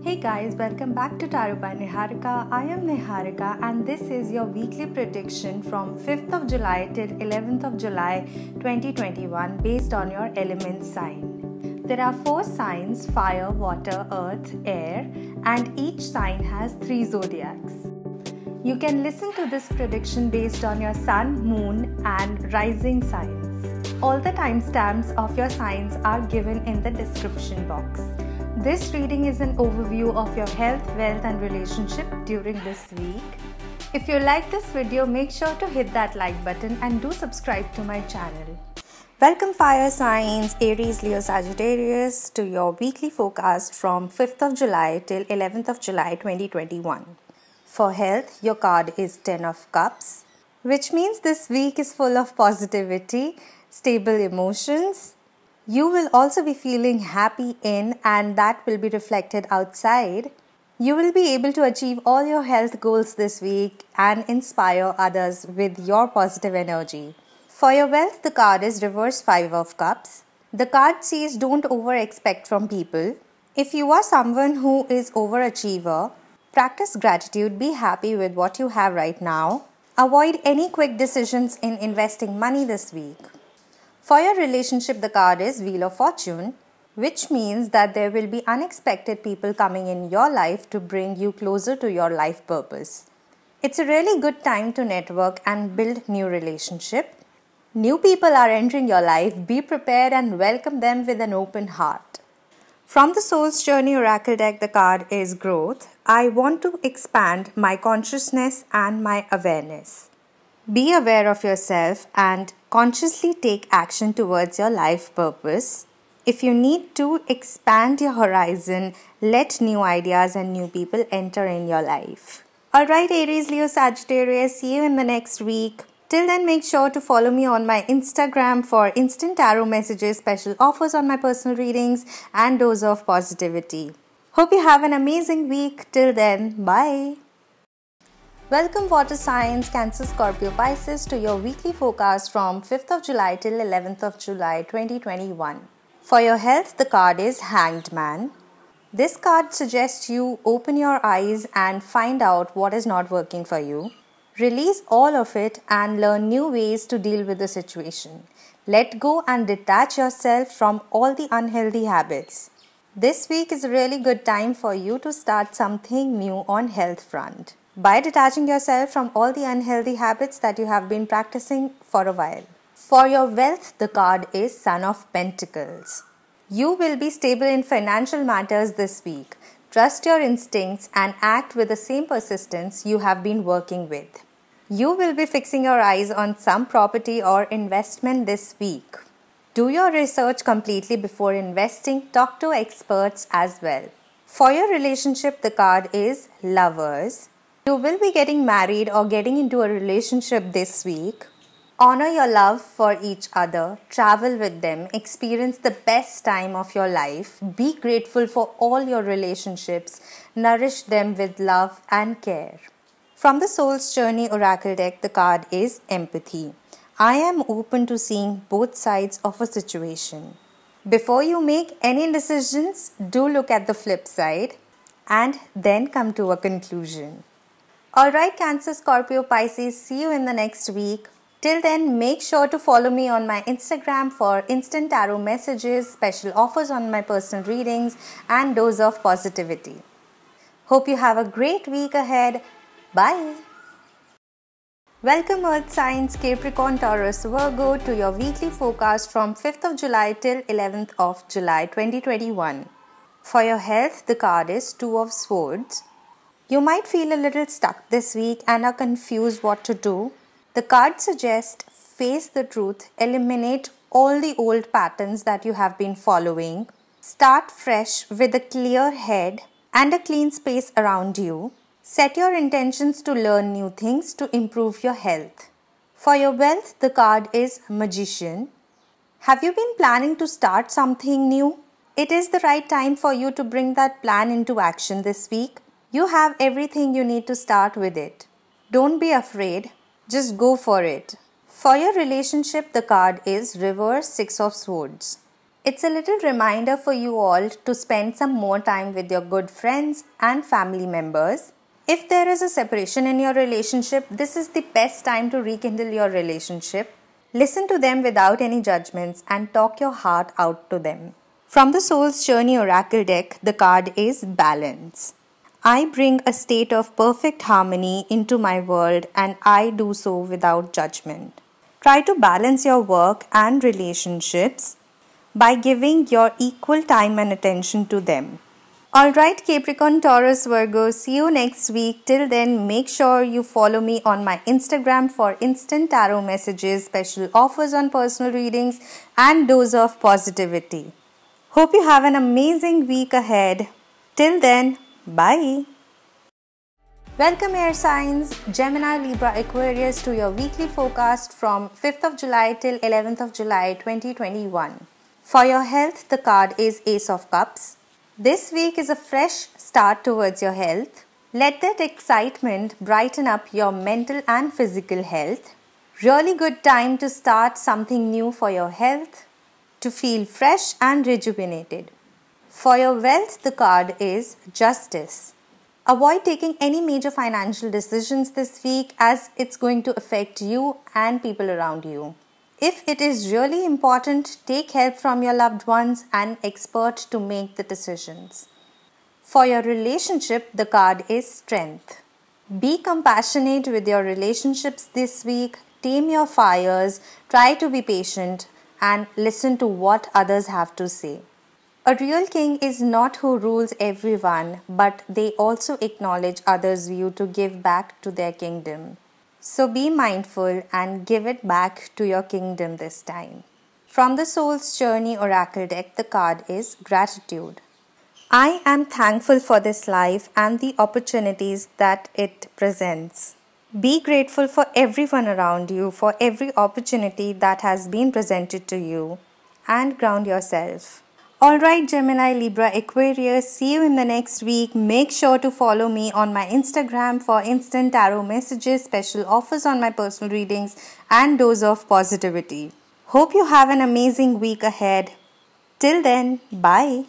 Hey guys, welcome back to Tarot by Niharika. I am Niharika and this is your weekly prediction from 5th of July till 11th of July 2021 based on your element sign. There are 4 signs: fire, water, earth, air, and each sign has 3 zodiacs. You can listen to this prediction based on your sun, moon, and rising signs. All the timestamps of your signs are given in the description box. This reading is an overview of your health, wealth, and relationship during this week. If you like this video, make sure to hit that like button and do subscribe to my channel. Welcome fire signs, Aries, Leo, Sagittarius, to your weekly forecast from 5th of July till 11th of July 2021. For health, your card is 10 of Cups, which means this week is full of positivity, stable emotions. You will also be feeling happy in, and that will be reflected outside. You will be able to achieve all your health goals this week and inspire others with your positive energy. For your wealth, the card is reverse 5 of Cups. The card says don't over-expect from people. If you are someone who is overachiever, practice gratitude, be happy with what you have right now. Avoid any quick decisions in investing money this week. For your relationship, the card is Wheel of Fortune, which means that there will be unexpected people coming in your life to bring you closer to your life purpose. It's a really good time to network and build new relationship. New people are entering your life. Be prepared and welcome them with an open heart. From the Soul's Journey Oracle deck, the card is Growth. I want to expand my consciousness and my awareness. Be aware of yourself and consciously take action towards your life purpose. If you need to expand your horizon, let new ideas and new people enter in your life. Alright, Aries, Leo, Sagittarius, see you in the next week. Till then, make sure to follow me on my Instagram for instant tarot messages, special offers on my personal readings, and dose of positivity. Hope you have an amazing week. Till then, bye. Welcome water signs, Cancer, Scorpio, Pisces, to your weekly forecast from 5th of July till 11th of July 2021. For your health, the card is Hanged Man. This card suggests you open your eyes and find out what is not working for you. Release all of it and learn new ways to deal with the situation. Let go and detach yourself from all the unhealthy habits. This week is a really good time for you to start something new on health front, by detaching yourself from all the unhealthy habits that you have been practicing for a while. For your wealth, the card is Son of Pentacles. You will be stable in financial matters this week. Trust your instincts and act with the same persistence you have been working with. You will be fixing your eyes on some property or investment this week. Do your research completely before investing. Talk to experts as well. For your relationship, the card is Lovers. You will be getting married or getting into a relationship this week. Honor your love for each other, travel with them, experience the best time of your life. Be grateful for all your relationships, nourish them with love and care. From the Soul's Journey Oracle deck, the card is Empathy. I am open to seeing both sides of a situation. Before you make any decisions, do look at the flip side and then come to a conclusion. Alright, Cancer, Scorpio, Pisces, see you in the next week. Till then, make sure to follow me on my Instagram for instant tarot messages, special offers on my personal readings, and dose of positivity. Hope you have a great week ahead. Bye. Welcome Earth signs, Capricorn, Taurus, Virgo, to your weekly forecast from 5th of July till 11th of July 2021. For your health, the card is 2 of Swords. You might feel a little stuck this week and are confused what to do. The card suggests face the truth, eliminate all the old patterns that you have been following. Start fresh with a clear head and a clean space around you. Set your intentions to learn new things to improve your health. For your wealth, the card is Magician. Have you been planning to start something new? It is the right time for you to bring that plan into action this week. You have everything you need to start with it. Don't be afraid. Just go for it. For your relationship, the card is Reverse 6 of Swords. It's a little reminder for you all to spend some more time with your good friends and family members. If there is a separation in your relationship, this is the best time to rekindle your relationship. Listen to them without any judgments and talk your heart out to them. From the Soul's Journey Oracle deck, the card is Balance. I bring a state of perfect harmony into my world and I do so without judgment. Try to balance your work and relationships by giving your equal time and attention to them. Alright, Capricorn, Taurus, Virgo, see you next week. Till then, make sure you follow me on my Instagram for instant tarot messages, special offers on personal readings, and dose of positivity. Hope you have an amazing week ahead. Till then, bye. Welcome air signs, Gemini, Libra, Aquarius to your weekly forecast from 5th of July till 11th of July 2021. For your health, the card is Ace of Cups. This week is a fresh start towards your health. Let that excitement brighten up your mental and physical health. Really good time to start something new for your health, to feel fresh and rejuvenated. For your wealth, the card is Justice. Avoid taking any major financial decisions this week as it's going to affect you and people around you. If it is really important, take help from your loved ones and experts to make the decisions. For your relationship, the card is Strength. Be compassionate with your relationships this week, tame your fires, try to be patient, and listen to what others have to say. A real king is not who rules everyone, but they also acknowledge others' view to give back to their kingdom. So be mindful and give it back to your kingdom this time. From the Soul's Journey Oracle deck, the card is Gratitude. I am thankful for this life and the opportunities that it presents. Be grateful for everyone around you, for every opportunity that has been presented to you, and ground yourself. Alright, Gemini, Libra, Aquarius, see you in the next week. Make sure to follow me on my Instagram for instant tarot messages, special offers on my personal readings, and dose of positivity. Hope you have an amazing week ahead. Till then, bye.